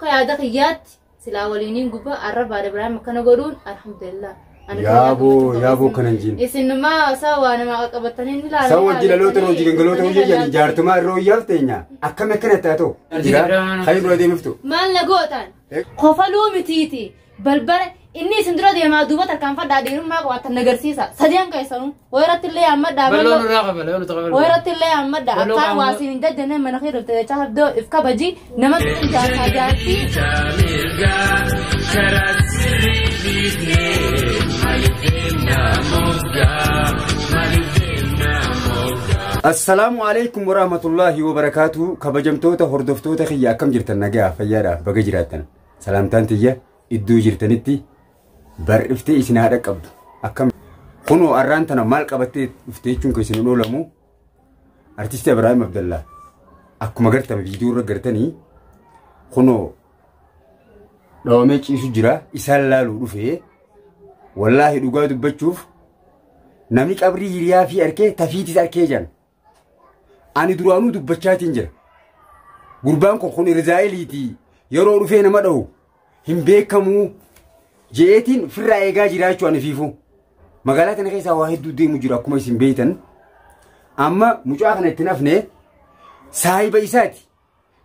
أكا يا دخيات سلا ولينين قبا عرب على إبراهيم كان يقولون الحمد لله يا بو كننجين إسن ما سوا أنا ما قبضتني لا سوا جلالوت روجي جنجلوت روجي يعني جارتما رويال تينيا أكمل كنا تاتو خير ودي مفتو ما لقوتان خفلو متيتي بلبر إني سندرا دي ما دوبة كان فدا ديرم ما قوات النجارسيسا سديان كيسانو ويرت اللي أمد بلون راقب بلون تقبل ويرت اللي أمد أكان واسين ده جنة من خير تجاه دو إفكا بجي نمط جاتا جاتي السلام عليكم ورحمة الله وبركاته كبجمتوتا هردفتوتا خيا كم جرتن نجا فيارا بقى جراتن سلامتان تيجا إدو جرتنتي بر إفتي إسنا هذا قبض أكم خنو أرانتنا مال قبضتي إفتي شون كيسنو لولمو أرتيست إبراهيم عبد الله أكو مقرت فيديو رجرتني خنو لو ماشي سجرا إسهالالو رفيه والله دوغادو بتشوف نميك أبري يريا في أركي تفيتي أركي جان أنا درانو دبتشاتين جرا قربان كون رزايليتي يرو رفينا مدهو هم بيكمو جيتين في الرأيقا جراجو أنا فيفو مقالاتنا كيسا واحد دو دي مجرا كما يسم بيتن أما مجاقنا اتنافني سايبا إساتي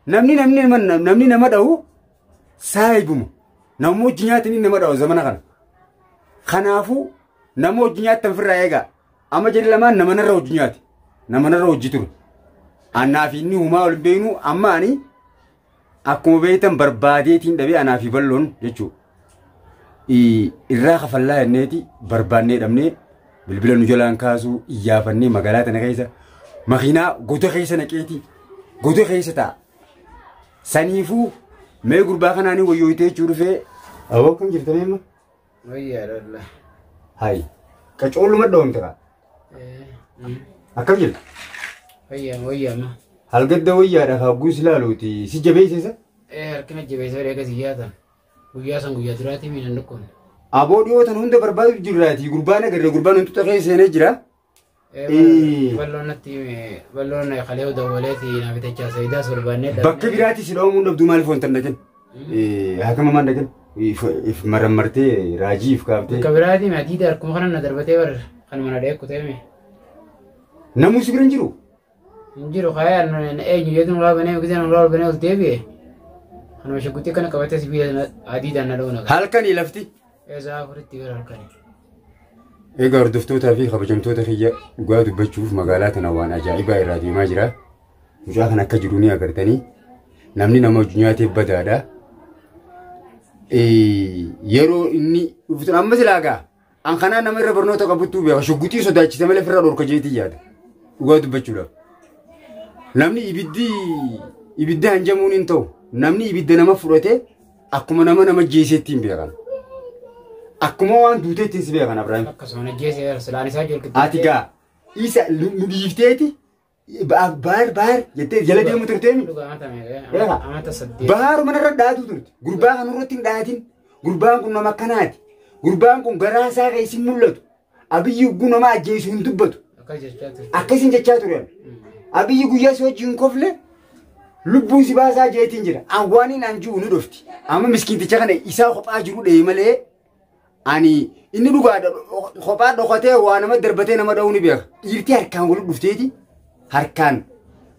نمني نمدهو سايبمو نمو جنياتني نمدهو زمانا خنافو نمو جنيات تنفر رأيقا أما جري لما نمنا رو جنيات نمنا رو جتور أنا في إني هما والبينو أما أني أكو بيتم برباديتين دبي أنا في بلون يجو الراخة فالله النيتي برباني دمني بالبلون جلان كاسو إيافني مقالاتنا خيسة مخينا قوتو خيسة نكيتي قوتو خيسة تا سنيفو مي قرباخناني ويويتي جورفي أوكم جرتني ما ويا الله هاي كأقول ما دوم ترى أكمل ويا ما هل قد ويا رها بوس لالوتي سجبي سيسا كنا جبي سوري كزيادة ويا سان دراتي من النكون أبو ديوتن هند برباد جراتي قربانا قربان أنتو تخيل سنجرا بلون خليه دولتي نبتة سيدا سربانة بك براتي سلام من بدو مال فون تنكن هكما ما نكن if مرمرتي راجيف كابتي كبراتي ما تيجي أركم خلنا ندربتي ور خلنا ندرب كتير نموس برنجرو نجرو خيال إيه يدون لا بني وكذا نلا بني وتبي أنا مش قلت كنا كبرت سبيه عديد أنا لونه هل كان يلفتي إذا فرت تقول هل كان إيه قردفتو تافي خبجمتو تخيّا قادو بتشوف مقالاتنا وأنا عجائبة إرادي ماجرا مجاهنا كجروني أقرتني نمني نموجنياتي بدادا yeroo inni dhuftu amma silaagaa an kanaa nama irra barnoota qabuttuu beeka shuggutii sodaachise malee firra dhorka jeetii yaada dhugaa dubbachuudhaaf namni ibidda hanjamuun hin ta'u namni ibidda nama fudhate akkuma nama jeeseetti hin beekan akkuma waan duuteetti hin beekan Abrahaam akkasuma jeesee silaan isaa jirtu ati gaa isa nu dhiifteeti bahar jettee jala deemu turteemi bahar mana irra dhaatu turte gurbaa kan irratti hin dhaatin gurbaan kun nama akkanaati gurbaan kun garaa isaa keessi mul'atu abiyyi ugguu nama ajjeesu hin dubbatu akkasiin jechaa ture abiyyi guyyaa si wajjin kofle lubbuu si baasaa jeetiin jira awwaaniin anjuu ni dhufti amma miskiinticha kana isaa kophaa jiru dhee malee ani inni dhugaadha kophaa dhokatee waa nama darbatee nama dha'uu ni beeka dhiirtii harkaan wal dhufteeti harkaan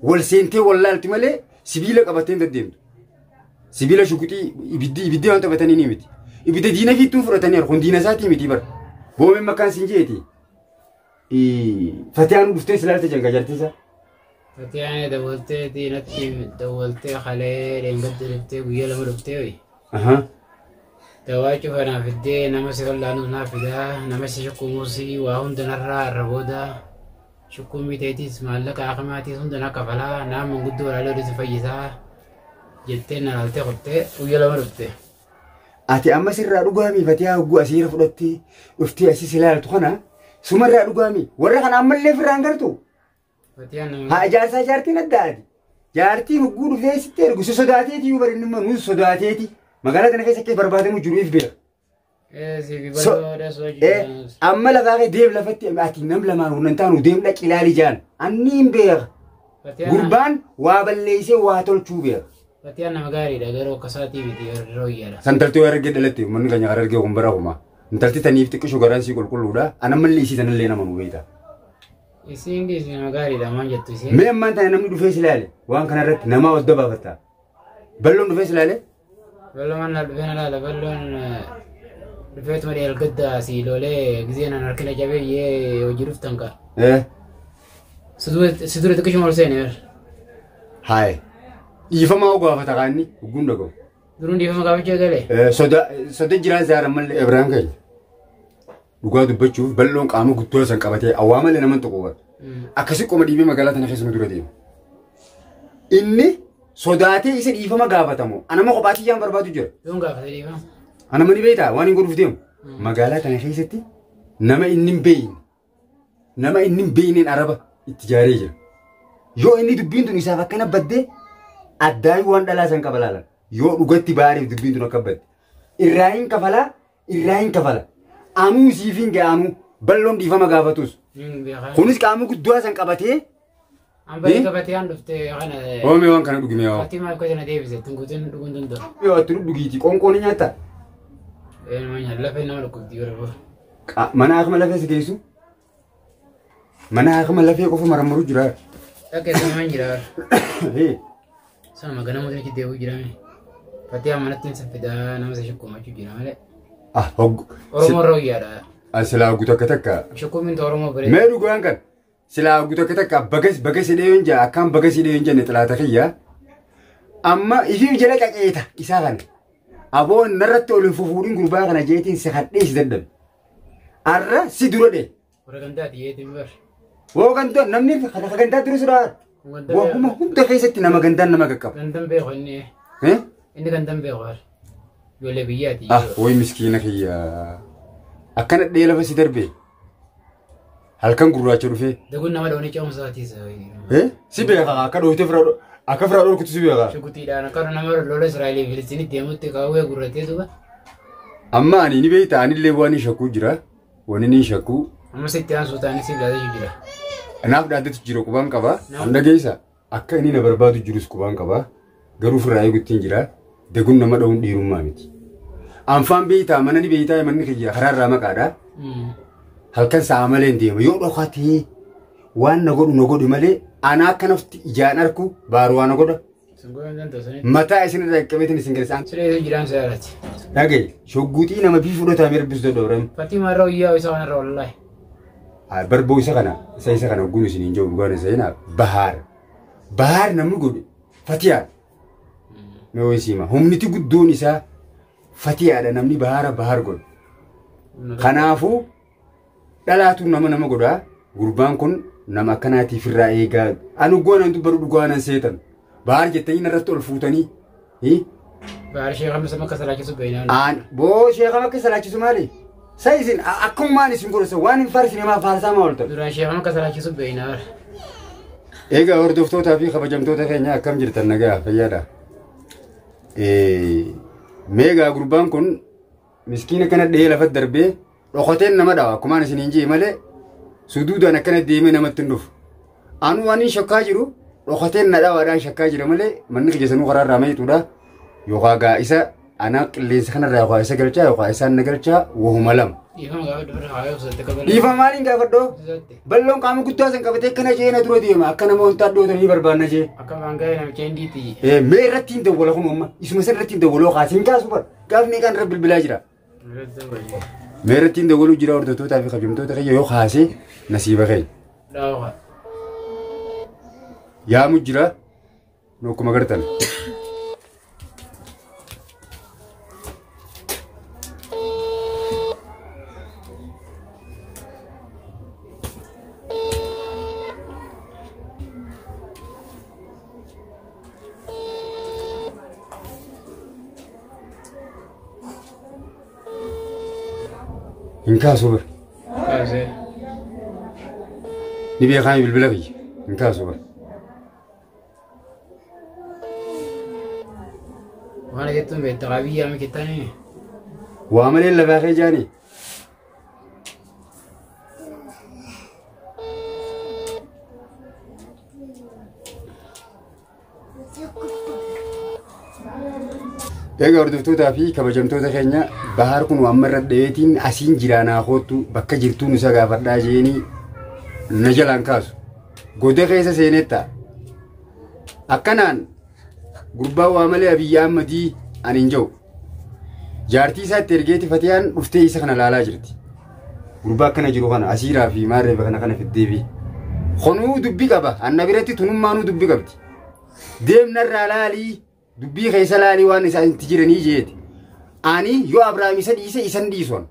wal seentee wallaalti malee sibiila qabateen deddeemtu sibiila shukutii ibiddi waan taphatanii ni miti ibidda diina fiittuun fudhatanii kun diina isaatii miti bara boomeen makkaan siin jeeti fatiyaan dhuftee silaalte janga jartiisa fatiyaan dawwaltee diinatti dawwaltee halee deemgatte dhuftee guyyaa lama dhuftee hoyi dawaa cufanaaf fiddee nama si wallaanuuf naaf fidaa nama si shukkuumuusi waa hundanarraa arraboodaa شكومي تيتيس مالك أخماتي سندنا كفلا نام من قدو ولا لوري سفيسا جتنا نالتي خبتي ويلا مرفتي أتي أما سر رقامي فتيا وقو أسير فلتي وفتي أسي سلال تخنا سمر رقامي ورخن أما اللي في رانغرتو ها جارسا جارتي ندادي جارتي وقو في ستير قو سوداتيتي وبر إنما نوز سوداتيتي مقالة أنا كيسا كيف بربادي مجروف بير أما لغاية ديم لفتي أكيد نملا ما وننتانو ديم لك إلى رجال أنيم بير قربان وابليسي واتول شو بير Fatiana magari da garo kasati miti royala. Santalti warga dalati mun ganya ararge gumbara kuma. Intalti tanif tikishu garansi kulkuluda ana malli isi tanale na manu beita. Isi ingi isi magari da manja tu isi. Me amman ta namni du fesilale wan kana rat nama wadda ba fata. Ballon du fesilale? Ballon man la la ballon rifet mari al gadda si lole gizena narkina jabe ye wajiruf tanka. Sidure tikishu morsene. Hai. Ifama ogo afata kanni gunda go. Durun ifama ka biche gale. Soda jiran zara mal Ibrahim kai. Duga dubbachu ballon qamu gutto san qabate awama le naman to ko. Akasi ko madibe magala tan khis mudura dem. Inni sodaate isa ifama gafatamo. Anama ko bati jam barbadu jira. Don gafata ifama. Ana mani beita wani guruf dem. Magala tan khisati nama innin beyin. Nama innin beyinin araba ittijari jira. Yo inni dubbin dun isa fakana badde Adai wan dala san kabalalan. Yo ugatti bari dubbin dun kabad. Irrain kafala. Amu sifin ga amu ballon difama gafatus. Kunis kamu gudwa san kabate. Ambali kabate an dufte ana. O me wan kana dugime wa. Fatima ko jana Davis tungutun dugun do. Yo turu dugiti kon ni nyata. Manya lafe na ko diyor. Mana akma lafe sigesu. Mana akma lafe ko fu maramaru jira. Ake sama jira. He. Sama gana mo ki dewu jira me. Fatia manatin safida namasa shukku ma jira male. Hog. Oromo royara. Asila gutakataka. Shukku min oromo bare. Medu guankan. Sila gutakataka bagas ide yonja akam bagas ide yonja ne talata khiya. Amma ifi jala kaketa isagan. Abo narratto olin fufudin gurba kana jetin se hadde sidadam. Arra sidurode. Oraganda diyetin bar. Wo ganto namni khada ganda durusra. Wo huma hunta khaysati nama gandan nama gakkab. Gandan be khonni. Indi gandan be khar. Yole biyati. Woy miskina khiya. Akana dela fa sidarbe. Halkan gurracha rufe. Dagun nama doni chom saati sa. Sibe kha ka do tefra akafra do kutu sibe kha. Shukuti dana karo nama lolo Israeli Filistini demutte kawe gurrate suba. Amma ani ni beita ani lewani shaku jira. Wani ni shaku. Amma sittan sultani sibda jira. Anaaf dhaadatu jiru qubaan qaba. Hunda geessa akka inni na barbaadu jirus qubaan qaba. Garuu firraayee guttiin jira. Dagun nama dha'uun dhiirummaa miti. Anfaan beeytaa mana ni beeytaa manni kiyya karaarraa maqaadha. Halkan sa'a malee hin deema. Yoo dhokatee waan na godhu malee ana akka nafti ijaan arku baaru waan na godha. Mataa isinirraa qabeetiin isin galchaan. Siree jiraan seerati. Dhagee shogguuxii nama bii fudhataa mirbis dhodhooran. Fatima irraa uyyaa isa waan irraa wallahi. Barbo isa kana gunu sinin jiru dhugaan isa ina bahar namni godhe Fatiyaa mee waysiima humniti guddoon isaa Fatiyaadha namni bahar godhe kanaafuu dhalaatu nama godhaa gurbaan kun nama akkanaatiif irraa eegaa anu goonan dubbaru dhugaanan seetan bahar jettanii narratti ol fuutanii bahar sheekha makka salaachisu beeynaan boo sheekha makka salaachisu maali Saisin akkum manis ngursa waan farsine ma farsa ma olta duraan sheekha makka salaachisu beeynaan Ega hordoftoota fi kabajamtoota keenya akkam jirtan nagaa fayyaadha meegaa gurbaan kun miskiina kana dhee lafa darbee dhokoteen nama dhawa akkuma isiniin jee malee suduudaan akkana deemee namatti hin dhufu anu waan shakkaa jiru dhokoteen na dhawaadhaan shakkaa jira malee manni kijesanuu karaarraa mayituudha yookaan gaa isa ana qilleensa kanarraa yookaan isa galchaa yookaan isaan na galchaa wahuma lama. Dhiifama maaliin gaafadhoo? Balloon qaama guddaa san qabatee akkana jee na dura deema akka nama wantaa dhootanii barbaanna jee. Akka maangaa namicha hindiiti. Mee irratti hin dawwala kun umma isuma san irratti hin dawwaloo kaasiin kaasu bar gaaf meeqaan irra bilbilaa jira. Mee irratti hin dawwaluu jira hordoftootaa fi kabajamtoota kiyya yoo kaasee nasiiba keenya. Yaamu jira nokkuma gartan. Inka super. Kaze. Ni biya kan bilbila ki. Inka super. Wana jetun be tagabiya me kitani. Wa amale la ba jani. Egaa hordoftoota fi kabajamtoota keenya bahar kun waan marra dheetiin asiin jiraanaa kootu bakka jirtuun isa gaafadhaa jeeni na jalaan kaasu. Goda keessa seenetta. Akkanaan gurbaa waa malee Abiyyi Ahmadii ani hin jiru. Jaartii isaatti ergeeti Fatiyaan dhuftee isa kana laalaa jirti. Gurbaa akkana jiru kana asiiraa fi maarreefa kana fiddee fi honuu dubbii qaba. Anna biratti tunummaanuu dubbii qabdi. Deemnarraa laalii dubbii keessa laalii waan isaan itti jiranii jeeti. Ani yoo Abrahaam isa dhiise isan dhiison.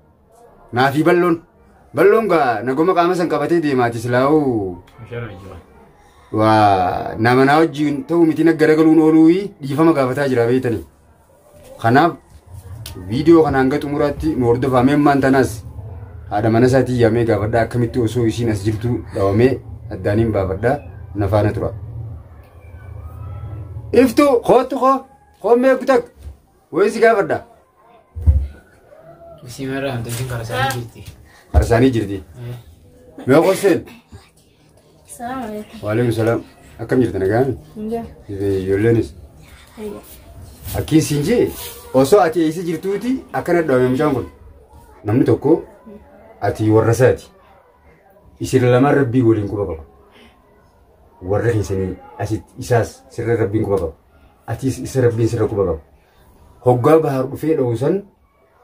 Naafi balloon gaa nagoma qaama san qabatee deemaati silaa'uu. Waa nama naa wajjin ta'uu miti naggaragaluun ooluu dhiifama gaafataa jira beeytanii. Kanaaf viidiyoo kana hanga xumuraatti nu hordofamee ammaan tanaas haadha mana isaatii yaamee gaafadhaa akkamitti osoo isiin as jirtu dhawamee addaaniin baafadhaa na faana tura. Iftu hoomee gutak wayisi gaafadhaa. Isimarraa hamtuutiin karasaanii jirti. Karasaanii jirti. Mee qorseen? Salaam alaikum. Waalaikum salaam. Akkam jirta nagaan? Ijoolleenis. Akkiin siin jee osoo ati eessa jirtuuti akkana dhawame mucaan kun namni tokko ati warra isaati. Isin lamaan rabbii waliin quba qaba. Warra keessanii asitti isaas sirra rabbiin quba qaba. Ati isa rabbiin sirra quba qaba. Hoggaa bahar dhufee dhawusan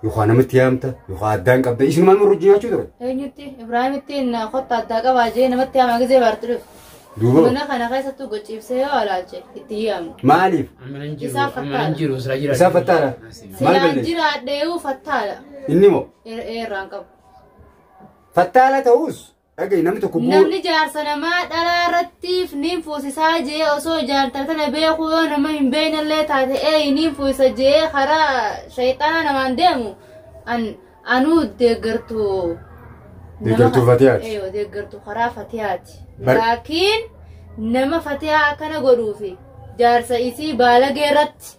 yookaan namatti yaamta yookaan addaan qabda isin maal murru jiraachuu ture. Eenyutti Ibraahimitti qotta addaa qabaa jee namatti yaamaa gisee baartu dhufu. Duuba mana kana keessattuu gocciibsee yoo alaalche itti yaamu. maaliif? Isaa fattaadha. Maal Silaan galle? jiraadheewu fattaadha. Inni moo Eerraan qabu. fattaala ta'us dhagaye namni tokko Namni jaarsa namaa dhalaa irrattiif niin fuusisaa jee osoo jaartatana beekuu yoo nama hin beeknellee taate niin fuusisa jee karaa shayxaana namaan deemu anuu deeggartuu. Deeggartuu Fatihaati. Deeggartuu karaa Fatihaati. Bar- Laakiin nama Fatihaa akkana godhuufi jaarsa isii baalagee irratti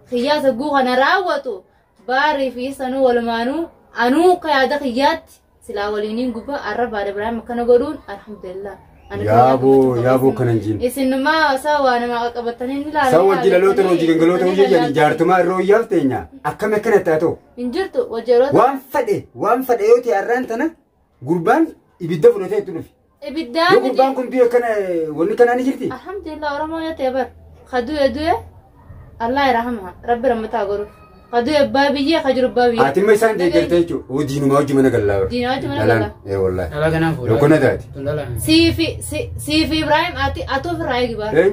kiyyaa sagguu kana raawwatu baarii fi sanuu walumaanuu anuu akka yaada kiyyaatti silaa waliiniin gubbaa arrabaadha biraan akkana godhuun alhamdulillah. yaaboo kanan jiin. Isinummaa waa nama qabatanii ni ilaalan. Saawwan jilaloota hojii gangaloota hojii jedhanii jaartumaa irra hojjaaf teenya akkami akkanatti haa ta'u. Hin jirtu wajjeroota. Waan fadhe yoo ta'e har'aan tana gurbaan ibidda fudhatee itti dhufi. Ibiddaan Yoo gurbaan kun du'e kana wanni kanaa ni jirti. alhamdulillah Oromoo yoo ta'e bar kadu'e Allah irrahama rabbi rammataa godhu. Kadu'e abbaa biyyee kajiru abbaa biyyee. Haatimma isaan deeggartee jechuudha. Hojiinumaa hojii mana gallaa bara. Diinaa hojii mana gallaa. Wallaahi. Dhala kanaan fuudhaa. Lokkona taati. Siifi Ibrahim ati ofirraa eegi bara.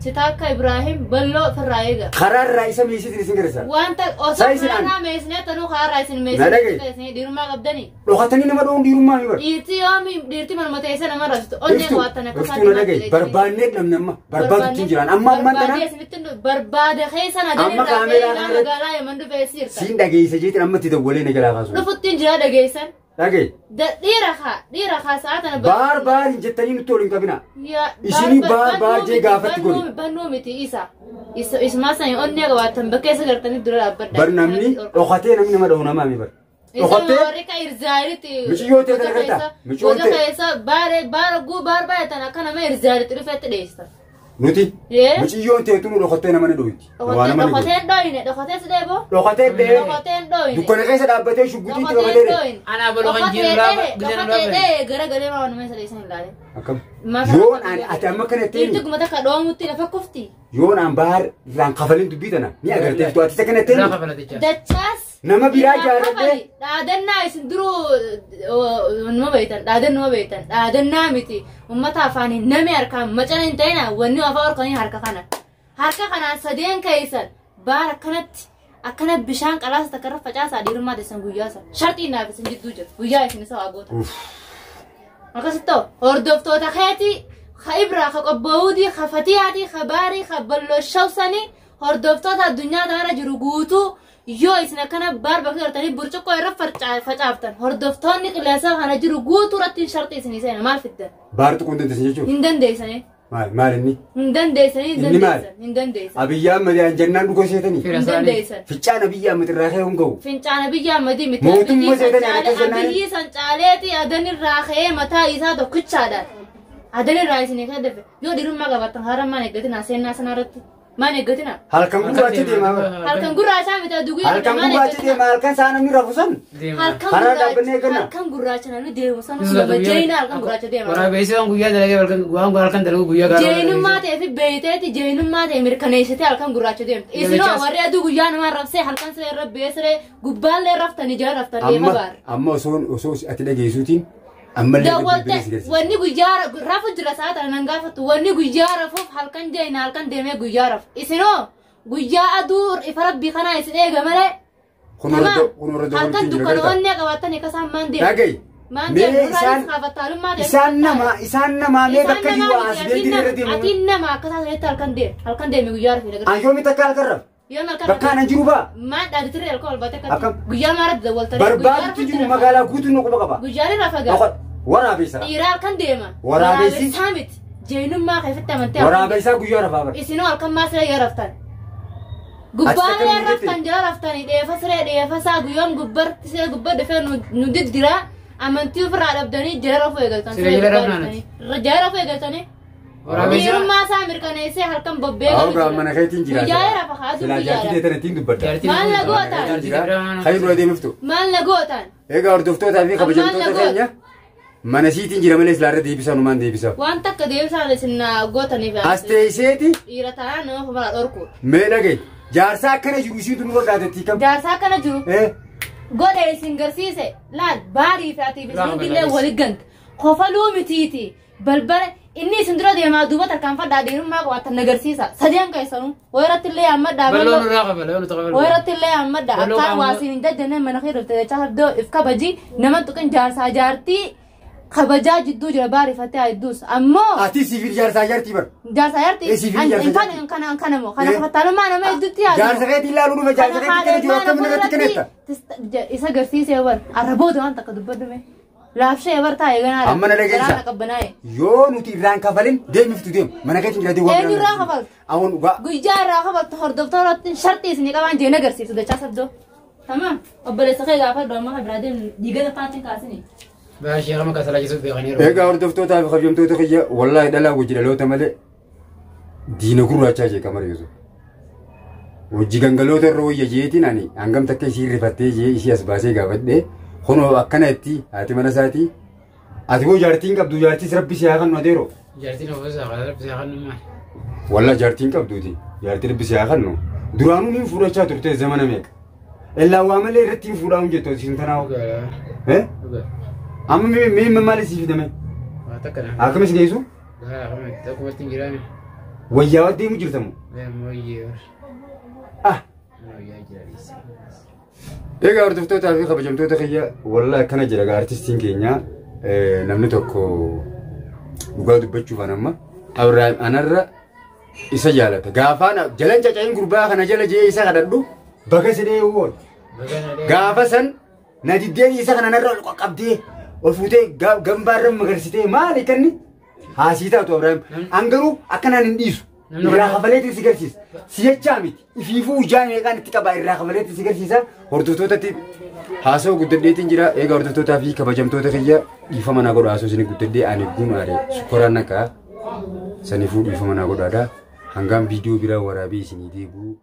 Sitaakka Ibrahim balloo ofirraa eega. Karaa irraa isa meesitiin isin gargaara. Wanta osoo karaa meesnee tanuu karaa isin meesnee dhiirummaa qabdanii. Dhokatanii nama dho'uun dhiirummaa mi bara. Dhiirtii manuma teessee nama rasitu. Onnee waatan akka Iftuu na dhagaye barbaannee dhabne amma barbaadu ittiin jiraan amma ammaan tana. Barbaade keessa na Amma kaameeraa magaalaa yeman dhufee sirta. siin dhageessa jeetiin amma itti dawwalee na jalaa kaasu. Dhufuttiin jira dhageessan. Dhagaye. Dhiira kaa sa'aatan baar hin jettanii nutti waliin qabina. Isinii baar jee gaafatti godhi. Bannuu miti isa. Isumaa sanii onnee qabaatan bakkeessa gartanii dura dhaabbadha. Bar namni dhokatee namni nama dha'u namaa mi bar. Dhokatee. Isa warri ka irzaaritti. Michiyyoo ta'e kana gata. Michiyyoo Gosa ta'e. keessa baara baay'atan akka nama irzaaritti dhufetti dheessa. Nuti. Yee. Michiyyoon ta'e tunu dhokatee nama ni dho'iti. Waa nama ni godhu. Dhokateen dhooyine dhokateen si dheeboo. Dhokatee dhee. Dhokateen dhooyine. Dukkana keessa dhaabbatee shugguxiitti qabatee dhee. Anaa baloo kan jiru laaba gudina Dhokatee gara galee maa wanuma isa dheessan ilaale. Akkam. Yoon ani ati amma kana Dhiirti ta'e gumata ka dhoomutti lafa kufti. yoon aan baar irraan kafaliin dubbii tana ni agartee tu ati isa kana ta'e Raafa falaticha. Dachaas. nama biraa jaaladhee Dhaadannaa isin duruu numa beektan dhaadannuma beektan dhaadannaa miti ummata afaaniin nami harkaan macana hin ta'ina wanni afaa orkanii harka kanaan sadeen keessan baara akkanatti akkana bishaan qalaasa takkarra facaasaa dhiirummaa teessan guyyaa san sharxii naaf isin jidduu jiru guyyaa isin isa waagoota. Akkasittoo hordoftoota keetii ka ibraa ka qobboowudii ka fatiyaatii ka baarii ka balloshawsanii hordoftoota addunyaa kanarra jiru guutuu yoo isin akkana baar bakka gartanii burcuqqoo irra facaaftan hordoftoonni qilleensa kana jiru guutuu irratti sharxii isinii seena maal fiddan? baar tuquun dandeessan jechuudha. Hin dandeessanii. Maal inni? Hin dandeessanii hin Inni maal? dandeessan hin dandeessan. Abiyyi Ahmad aan jennaan dhugoo seetanii. Hin dandeessan. Ficcaan Abiyyi Ahmad irraa ka'ee hin ga'u. Fincaana biyya ammadii miti. Mootummaa seetanii akka jennaan. Abiyyi sancaaleeti adan irraa ka'ee mataa isaa tokkichaadhaan. Adan irraa isinii kan dafe yoo dhiirummaa qabaattan harammaan eeggatin haasennaa sanarratti ما نقتنا halkan gurraacha deemaa bara halkan gurraacha mita dugu halkan gurraacha deemaa halkan saa namni rafusan karaa dhaabbannee ganna halkan gurraacha namni deemu sana lama jeena halkan gurraacha deema waraabeysi waan guyyaa dalagee halkan dalagu guyyaa gaara jeenummaa ta'e fi beeyteeti jeenummaa ta'e mirkaneessite halkan gurraacha deemte isinoo warri aduu guyyaa namaa rafsee halkan siree irra beesiree gubbaallee raftanii jala raftan deema baara amma osoo ati dhageessuutiin ammallee dawalte wanni guyyaa rafu jira saata nan gaafatu wanni guyyaa rafuuf halkan jeena halkan deemee guyyaa raf isinoo guyyaa aduu ifa rabbii kanaa isin eega malee halkan dukkana wanni qabatanii kasaan maan deema dhagay isaan namaa mee bakka jiru as beekni irra deemu atiin nama akkasaa sanitti halkan deeme guyyaa rafi an yoomi takka halkan raf bakka ana jiru baa maan dhaaditiri alkool baate akka guyyaa maaratti dawwaltanii barbaadu jiru magaalaa guutuun quba qaba guyyaa rafa gaa waraabessa dhiiraa halkan deema waraabessi saamit jeenummaa keessatti amantee waraabessaa guyyaa rafaa bara isinoo halkan maasiree yaa raftan gubbaalee raftan jala raftanii dheefa siree dheefa saa guyyoon gubbarti siree gubbar dhufee nu diddiraa amantii ofirraa dhabdanii jala rafuu eegaltan jala rafuu eegaltanii dhiirummaa isaa mirkaneessee halkan bobbee mana keetiin jiraata guyyaa rafa haatu guyyaa maal lagootaan hayruu adeemiftu maal lagootaan egaa hordoftootaa fi kabajamtoota keenya mana siitiin jira malee islaarra deebisaa numaan deebisa waan takka deebisaan isin gootaniif as teesseeti dhiira taanaan nama fufara dhorku mee dhagee jaarsaa akkana jiru isiitu nu dhaatetti kam jaarsaa akkana jiru godhe isin garsiise laal baarii fi atiif isin dillee wali ganta kofaluu mitiiti balbala inni isin dura deemaa duuba tarkaanfadhaa dhiirummaa qabaatan agarsiisa sadeen keessanuu wayirrattillee hammadhaa wayirrattillee hammadhaa akkaan waasiin hin jajjannee mana kee dhufte jechaa sabdoo if kabaji nama tuqin jaarsaa jaartii kabajaa jidduu jira baarifattee haidduus ammoo ati siifil jaarsaa jaartii bar jaarsaa jaartii kana moo kana kafataalummaa nama hedduutti yaadu jaarsa keetii ilaaluu dhufe jaarsa keetii kana jiru akkam irratti kanetta isa agarsiisee bar arraboota waan takka dubbaddume laafshee bar taa'e ganaadha amma na dhageessa qabbanaa'e yoo nuti irraan kafalin deemiftu deem mana keetiin jira deewwan eenyu irraa kafaltu awon dhugaa guyyaa irraa kafaltu hordoftoonni shartii isinii qabaan jeen agarsiisu dachaa sabdoo tamam obboleessa kee gaafa dhamma biraa deemu dhiigata faatiin kaasini baashii kama kasala jisuuf beekanii egaa hordoftootaa fi kabajamtoota kiyya wallaahi dhalaa wajji dhaloota malee diina gurraachaa jee kamar yuusu wajji gangaloota irra wayya jeetiin ani hangam takka isii rifattee jee isii as baasee gaafadhee kunoo akkana itti haati mana isaatii ati boo jaartiin qabdu jaartiis rabbi siyaa kan nu adeero jaartiin ofiisaa kan rabbi siyaa kan nu maali wallaahi jaartiin qabduuti jaartii rabbi siyaa kan nu duraanuu niin fuudhachaa turte zamana meeqa illaa waa malee irratti hin fuudhaa hun jettooti isin tanaawu amma mee maali siif fidame akkamis geessu takkumatti hin jiraame wayyaa wat deemu jirtamu egaa hordoftootaa fi kabajamtoota kiyya wallaahi akkana jedha artistiin keenya namni tokko dhugaa dubbachuuf anamma Abrahaam anarra isa jaalata gaafaan jalan cacayin gurbaa kana jala jee isa kadhadhu baga sidee woon gaafa san na diddeen isa kana narra ol qabdee ol fuutee gambaarra magarsitee maali kanni haasii taatu Abrahaam angaruu akkanaan hin dhiisu irraa kafaleetiin si garsiisa si jechaa miti ifiifuu ujaa meeqaan itti qabaa irraa kafaleetiin si garsiisa hordoftootatti haasawaa guddadheetiin jira egaa hordoftootaa fi kabajamtoota kiyya dhiifama naa godha haasawaa isin guddadhee ani guun aare sukkoraan naqaa saniifuu dhiifama naa godhaadha hangaan viidiyoo biraa waraabee isinii deebi'u